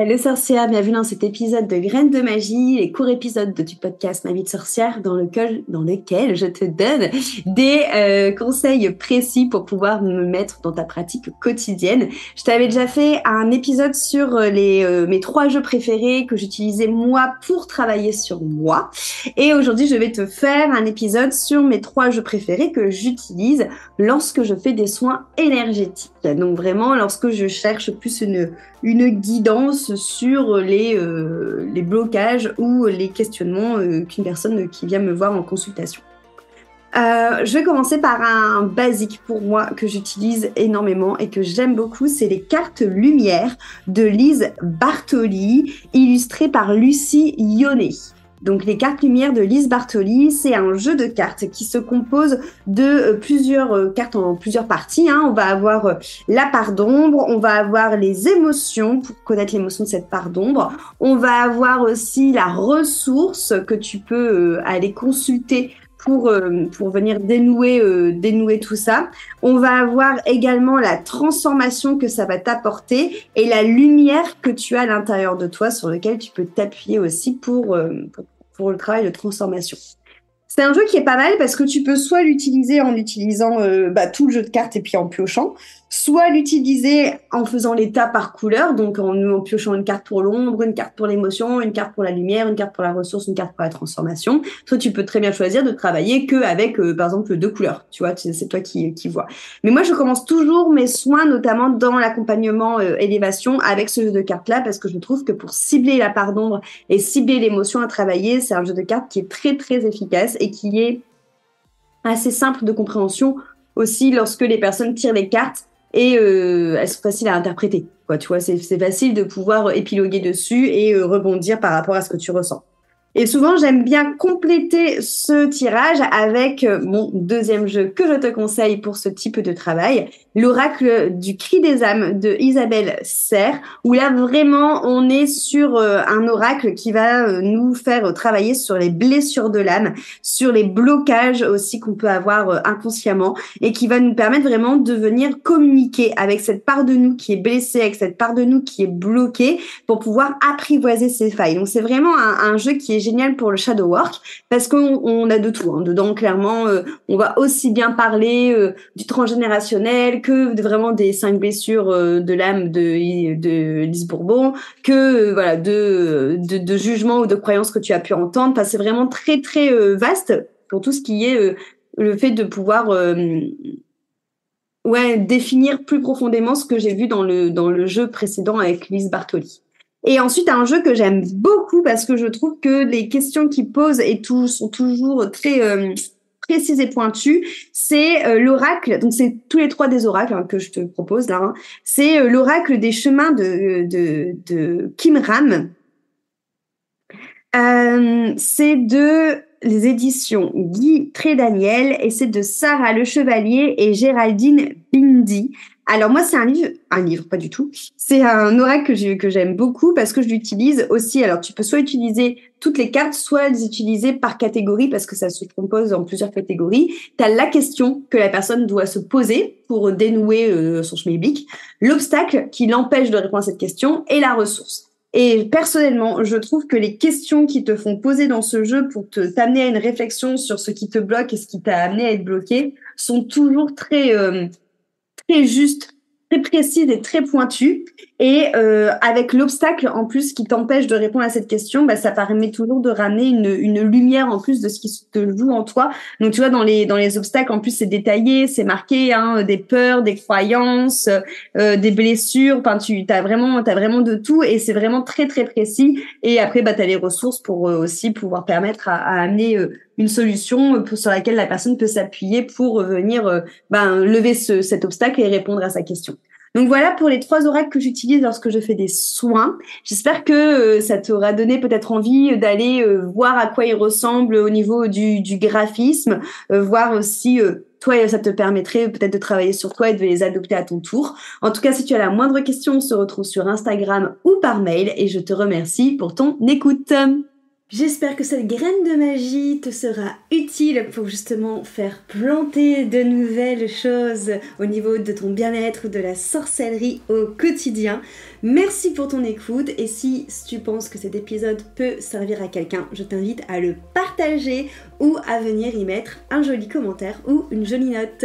Hello sorcière, bienvenue dans cet épisode de Graines de magie, les courts épisodes du podcast Ma vie de sorcière dans lequel je te donne des conseils précis pour pouvoir me mettre dans ta pratique quotidienne. Je t'avais déjà fait un épisode sur mes 3 jeux préférés que j'utilisais moi pour travailler sur moi. Et aujourd'hui, je vais te faire un épisode sur mes 3 jeux préférés que j'utilise lorsque je fais des soins énergétiques. Donc vraiment, lorsque je cherche plus une guidance sur les blocages ou les questionnements qu'une personne qui vient me voir en consultation. Je vais commencer par un basique pour moi que j'utilise énormément et que j'aime beaucoup, c'est les cartes lumière de Lise Bartoli, illustrées par Lucie Yonnet. Donc les cartes lumière de Lise Bartoli, c'est un jeu de cartes qui se compose de plusieurs cartes en plusieurs parties. On va avoir la part d'ombre, on va avoir les émotions pour connaître l'émotion de cette part d'ombre. On va avoir aussi la ressource que tu peux aller consulter pour venir dénouer tout ça. On va avoir également la transformation que ça va t'apporter et la lumière que tu as à l'intérieur de toi sur lequel tu peux t'appuyer aussi pour le travail de transformation. C'est un jeu qui est pas mal parce que tu peux soit l'utiliser en utilisant tout le jeu de cartes et puis en piochant, soit l'utiliser en faisant l'état par couleur, donc en piochant une carte pour l'ombre, une carte pour l'émotion, une carte pour la lumière, une carte pour la ressource, une carte pour la transformation. Soit tu peux très bien choisir de travailler qu'avec, par exemple, 2 couleurs, tu vois, c'est toi qui vois. Mais moi, je commence toujours mes soins, notamment dans l'accompagnement élévation, avec ce jeu de cartes-là, parce que je trouve que pour cibler la part d'ombre et cibler l'émotion à travailler, c'est un jeu de cartes qui est très, très efficace et qui est assez simple de compréhension aussi lorsque les personnes tirent les cartes et elles sont faciles à interpréter. Tu vois, c'est facile de pouvoir épiloguer dessus et rebondir par rapport à ce que tu ressens. Et souvent, j'aime bien compléter ce tirage avec mon deuxième jeu que je te conseille pour ce type de travail, l'oracle du cri des âmes de Isabelle Serre, où là, vraiment, on est sur un oracle qui va nous faire travailler sur les blessures de l'âme, sur les blocages aussi qu'on peut avoir inconsciemment, et qui va nous permettre vraiment de venir communiquer avec cette part de nous qui est blessée, avec cette part de nous qui est bloquée, pour pouvoir apprivoiser ces failles. Donc, c'est vraiment un jeu qui est génial pour le shadow work parce qu'on a de tout dedans. Clairement, on va aussi bien parler du transgénérationnel que vraiment des 5 blessures de l'âme de Lise Bourbon, que de jugements ou de croyances que tu as pu entendre. Enfin, c'est vraiment très très vaste pour tout ce qui est le fait de pouvoir définir plus profondément ce que j'ai vu dans le jeu précédent avec Lise Bartoli. Et ensuite, un jeu que j'aime beaucoup parce que je trouve que les questions qu'il pose sont toujours très précises et pointues. C'est l'oracle, donc c'est tous les 3 des oracles que je te propose là. C'est l'oracle des chemins de Kim Ram. C'est de les éditions Guy Trédaniel et c'est de Sarah Le Chevalier et Géraldine Bindi. Alors moi, c'est un livre, pas du tout. C'est un oracle que j'aime beaucoup parce que je l'utilise aussi. Alors tu peux soit utiliser toutes les cartes, soit les utiliser par catégorie parce que ça se compose en plusieurs catégories. Tu as la question que la personne doit se poser pour dénouer son schmilblick, l'obstacle qui l'empêche de répondre à cette question et la ressource. Et personnellement, je trouve que les questions qui te font poser dans ce jeu pour t'amener à une réflexion sur ce qui te bloque et ce qui t'a amené à être bloqué sont toujours très justes, très précises et très pointues. Et avec l'obstacle en plus qui t'empêche de répondre à cette question, ça permet toujours de ramener une lumière en plus de ce qui te joue en toi. Donc tu vois, dans les obstacles en plus c'est détaillé, c'est marqué des peurs, des croyances, des blessures. Enfin t'as vraiment de tout et c'est vraiment très très précis. Et après t'as les ressources pour aussi pouvoir permettre à amener une solution sur laquelle la personne peut s'appuyer pour venir lever cet obstacle et répondre à sa question. Donc voilà pour les 3 oracles que j'utilise lorsque je fais des soins. J'espère que ça t'aura donné peut-être envie d'aller voir à quoi ils ressemblent au niveau du graphisme, voir aussi toi, ça te permettrait peut-être de travailler sur toi et de les adopter à ton tour. En tout cas, si tu as la moindre question, on se retrouve sur Instagram ou par mail et je te remercie pour ton écoute. J'espère que cette graine de magie te sera utile pour justement faire planter de nouvelles choses au niveau de ton bien-être, de la sorcellerie au quotidien. Merci pour ton écoute et si tu penses que cet épisode peut servir à quelqu'un, je t'invite à le partager ou à venir y mettre un joli commentaire ou une jolie note.